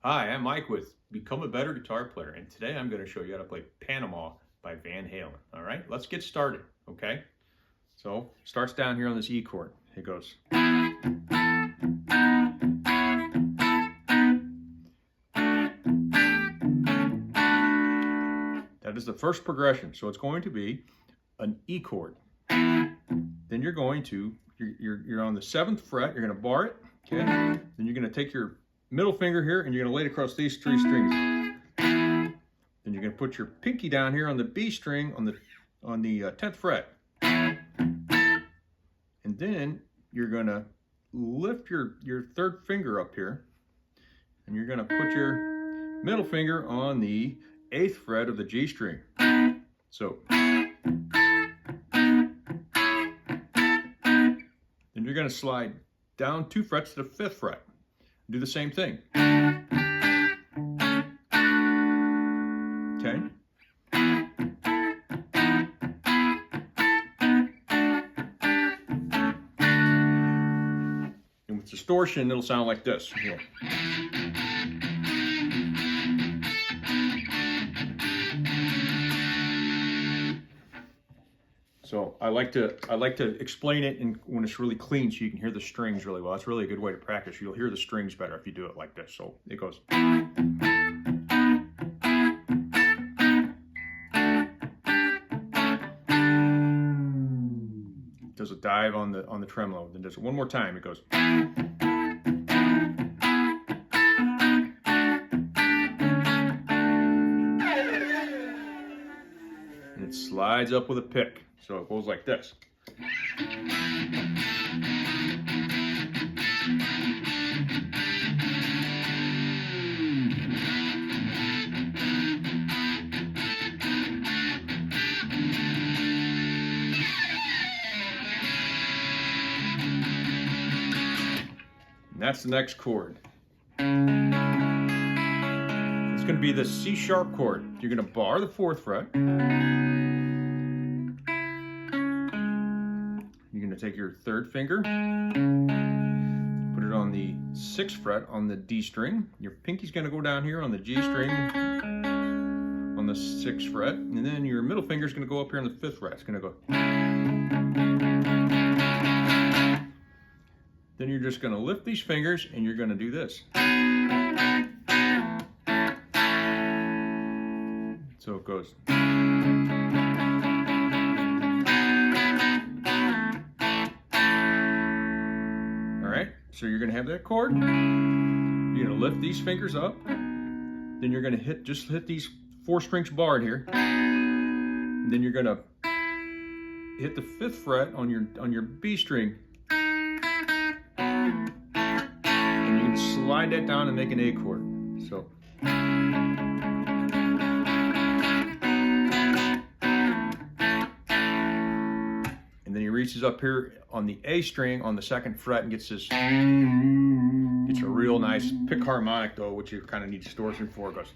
Hi, I'm Mike with Become a Better Guitar Player, and today I'm going to show you how to play Panama by Van Halen. All right, let's get started, okay? So, starts down here on this E chord. It goes. That is the first progression, so it's going to be an E chord. Then you're going to, you're on the 7th fret, you're going to bar it, okay? Then you're going to take your middle finger here and you're going to lay it across these 3 strings. Then you're going to put your pinky down here on the B string on the 10th fret. And then you're going to lift your 3rd finger up here and you're going to put your middle finger on the 8th fret of the G string. So then you're going to slide down 2 frets to the 5th fret. Do the same thing. Okay. And with distortion, it'll sound like this. Here. So I like to explain it when it's really clean so you can hear the strings really well. It's really a good way to practice. You'll hear the strings better if you do it like this. So it goes. Does a dive on the tremolo. Then does it one more time. It goes. And it slides up with a pick. So it goes like this. And that's the next chord. It's going to be the C sharp chord. You're going to bar the 4th fret. You're going to take your 3rd finger, put it on the 6th fret on the D string. Your pinky's going to go down here on the G string on the 6th fret, and then your middle finger is going to go up here on the 5th fret. It's going to go. Then you're just going to lift these fingers and you're going to do this. So it goes. So you're going to have that chord, you're going to lift these fingers up, then you're going to just hit these 4 strings barred here, and then you're going to hit the 5th fret on your B string, and you can slide that down and make an A chord. So. And then he reaches up here on the A string on the 2nd fret and gets a real nice pick harmonic though, which you kind of need distortion for. It goes.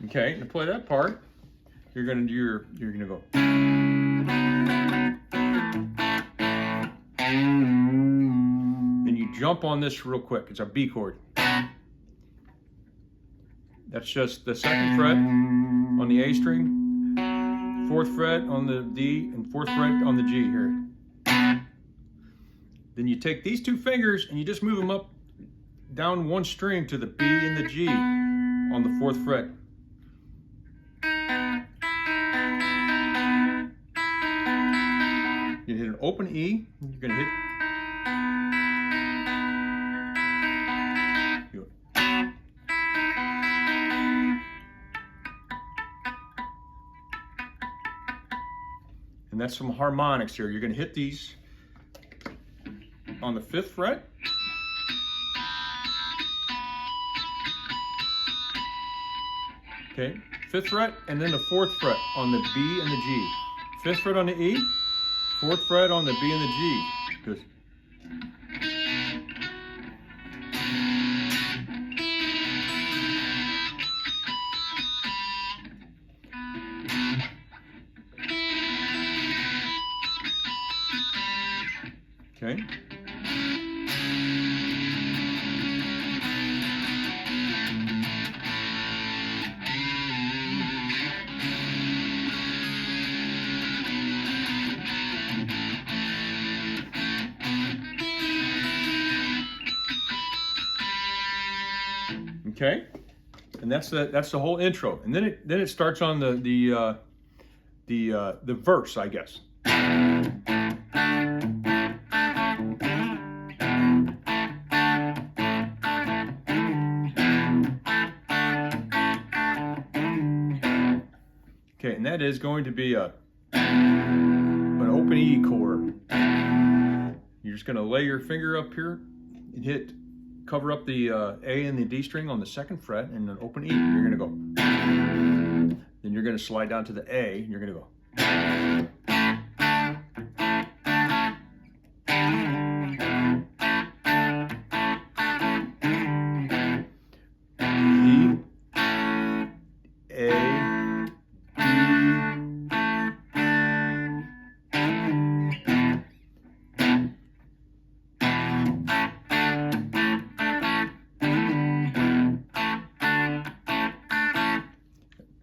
Okay, to play that part, you're gonna go. Then you jump on this real quick. It's a B chord. That's just the 2nd fret on the A string, 4th fret on the D, and 4th fret on the G here. Then you take these 2 fingers and you just move them up, down 1 string to the B and the G on the 4th fret. You hit an open E, you're going to hit. And that's some harmonics here. You're going to hit these on the 5th fret. Okay, 5th fret, and then the 4th fret on the B and the G. 5th fret on the E, 4th fret on the B and the G. Goes. Okay. Okay, and that's the whole intro, and then it starts on the verse, I guess. Okay, and that is going to be an open E chord. You're just going to lay your finger up here and cover up the A and the D string on the 2nd fret and an open E. You're going to go. Then you're going to slide down to the A and you're going to go. E, A,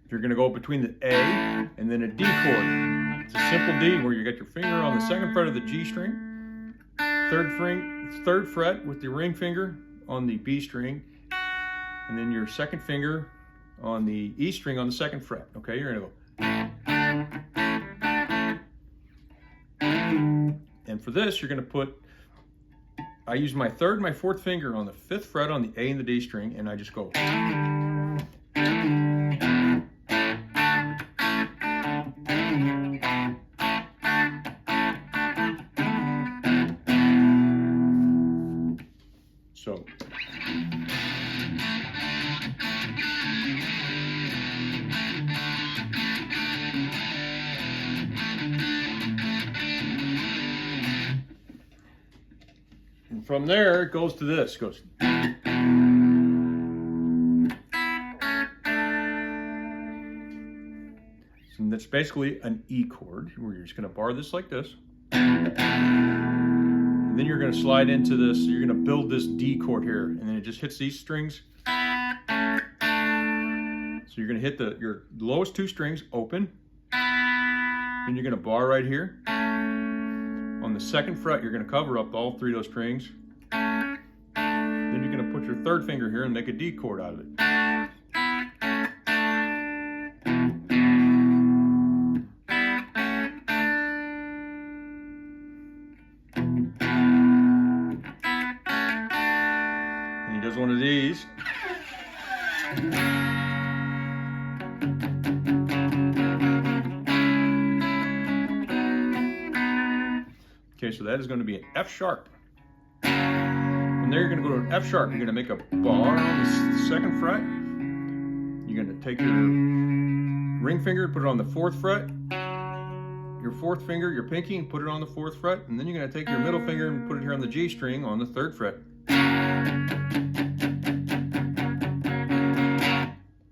you're going to go between the A and then a D chord. It's a simple D where you got your finger on the 2nd fret of the G string, 3rd fret with the ring finger on the B string, and then your 2nd finger on the E string on the 2nd fret. Okay, you're going to go. And for this, you're going to put, I use my 3rd and my 4th finger on the 5th fret on the A and the D string, and I just go. So, and from there it goes to this. It goes. And that's basically an E chord where you're just going to bar this like this. And then you're going to slide into this, you're going to build this D chord here, and then it just hits these strings. So you're going to hit your lowest 2 strings open, then you're going to bar right here. On the 2nd fret, you're going to cover up all 3 of those strings. Then you're going to put your 3rd finger here and make a D chord out of it. Does one of these. Okay, so that is going to be an F sharp. And there you're going to go to an F sharp. You're going to make a bar on the 2nd fret. You're going to take your ring finger, put it on the 4th fret. Your 4th finger, your pinky, and put it on the 4th fret. And then you're going to take your middle finger and put it here on the G string on the 3rd fret.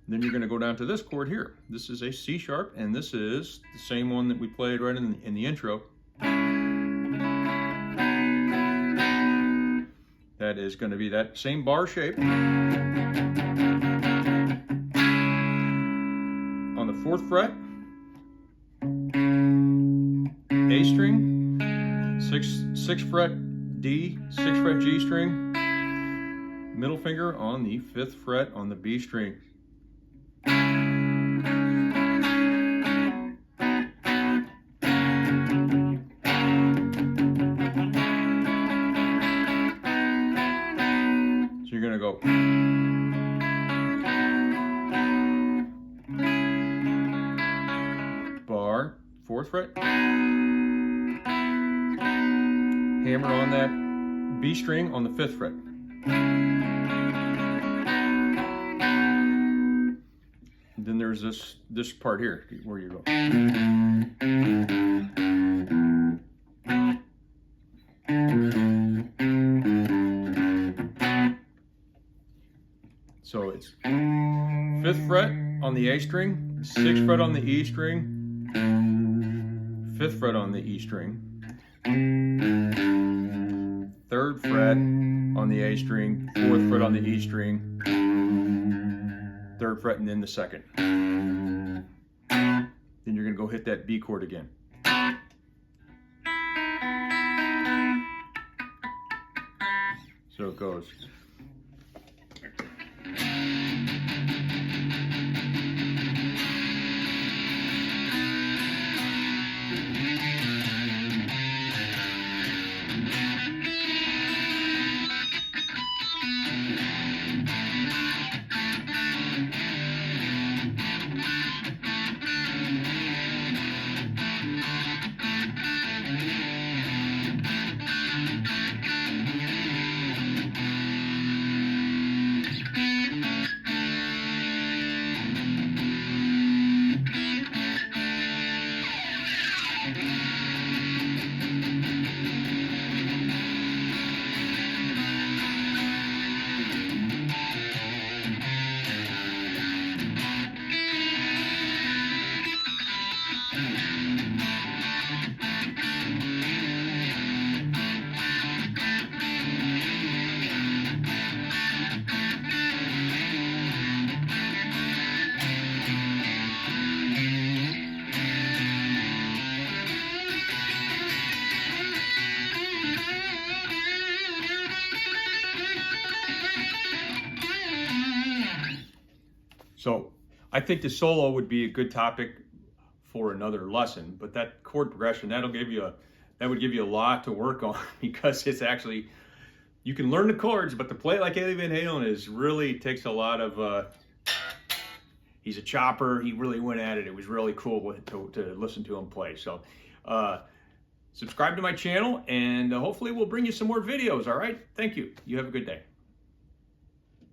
Then you're going to go down to this chord here. This is a C sharp, and this is the same one that we played right in the intro. That is going to be that same bar shape. On the 4th fret, A string, 6th fret D, 6th fret G string, middle finger on the 5th fret on the B string. So you're going to go. Bar, 4th fret. Hammer on that B string on the 5th fret. Then there's this part here where you go. So it's 5th fret on the A string, 6th fret on the E string, 5th fret on the E string, on the A string, 4th fret on the E string, 3rd fret, and then the 2nd. Then you're going to go hit that B chord again. So it goes. So I think the solo would be a good topic for another lesson, but that chord progression, that would give you a lot to work on, because it's actually, you can learn the chords, but to play like Eddie Van Halen is really takes a lot of, he's a chopper, he really went at it. It was really cool to listen to him play. So subscribe to my channel, and hopefully we'll bring you some more videos, all right? Thank you. You have a good day.